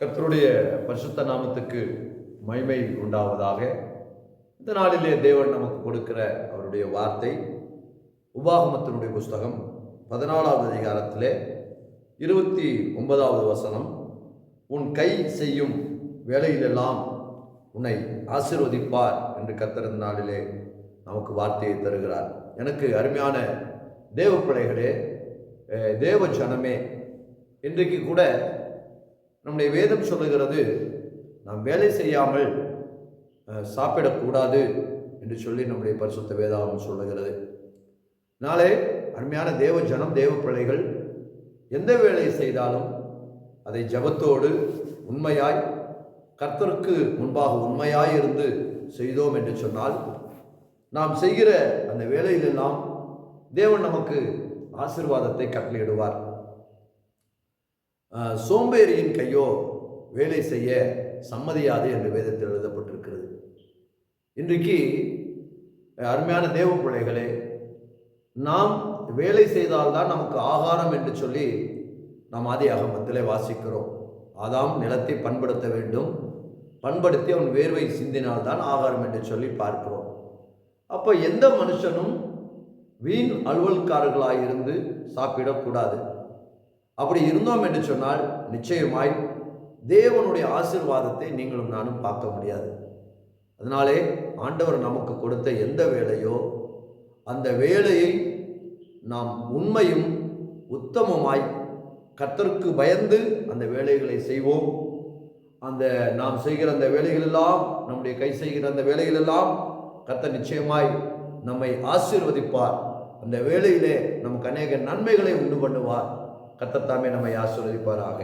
கர்த்தருடைய பரிசுத்த நாமத்துக்கு மகிமை உண்டாவதாக. இந்த நாளிலே தேவன் நமக்கு கொடுக்கிற அவருடைய வார்த்தை உபாகமத்தினுடைய புஸ்தகம் 14வது அதிகாரத்திலே 29வது வசனம். உன் கை செய்யும் வேலையிலெல்லாம் உன்னை ஆசீர்வதிப்பார் என்று கர்த்தர் இந்த நாளிலே நமக்கு வார்த்தையை தருகிறார். எனக்கு அருமையான தேவ பிள்ளைகளே, தேவ ஜனமே, இன்றைக்கு கூட நம்முடைய வேதம் சொல்லுகிறது, நாம் வேலை செய்யாமல் சாப்பிடக்கூடாது என்று சொல்லி நம்முடைய பரிசுத்த வேதாகம் சொல்லுகிறது. நாளே அருமையான தேவ ஜனம், தேவ பிள்ளைகள், எந்த வேலையை செய்தாலும் அதை ஜபத்தோடு உண்மையாய் கர்த்தருக்கு முன்பாக உண்மையாய் இருந்து செய்தோம் என்று சொன்னால், நாம் செய்கிற அந்த வேலையிலெல்லாம் தேவன் நமக்கு ஆசீர்வாதத்தை கட்டளையிடுவார். சோம்பேறியின் கையோ வேலை செய்ய சம்மதியாது என்று வேதத்தில் எழுதப்பட்டிருக்கிறது. இன்றைக்கு அருமையான தேவ பிள்ளைகளே, நாம் வேலை செய்தால்தான் நமக்கு ஆகாரம் என்று சொல்லி நாம் ஆதியாகமத்திலே வாசிக்கிறோம். ஆதாம் நிலத்தை பண்படுத்த வேண்டும், பண்படுத்தி அவன் வேர்வை சிந்தினால்தான் ஆகாரம் என்று சொல்லி பார்க்கிறோம். அப்போ எந்த மனுஷனும் வீண் அலுவல்காரர்களாயிருந்து சாப்பிடக்கூடாது. அப்படி இருந்தோம் என்று சொன்னால் நிச்சயமாய் தேவனுடைய ஆசீர்வாதத்தை நீங்களும் நானும் பார்க்க முடியாது. அதனாலே ஆண்டவர் நமக்கு கொடுத்த எந்த வேலையோ அந்த வேலையை நாம் உண்மையும் உத்தமமாய் கர்த்தருக்கு பயந்து அந்த வேலைகளை செய்வோம். அந்த நாம் செய்கிற அந்த வேலைகளெல்லாம், நம்முடைய கை செய்கிற அந்த வேலைகளெல்லாம் கர்த்தர் நிச்சயமாய் நம்மை ஆசீர்வதிப்பார். அந்த வேலையிலே நமக்கு அநேக நன்மைகளை உண்டு பண்ணுவார். கர்த்தர் தாமே நம்மை ஆசீர்வதிப்பாராக.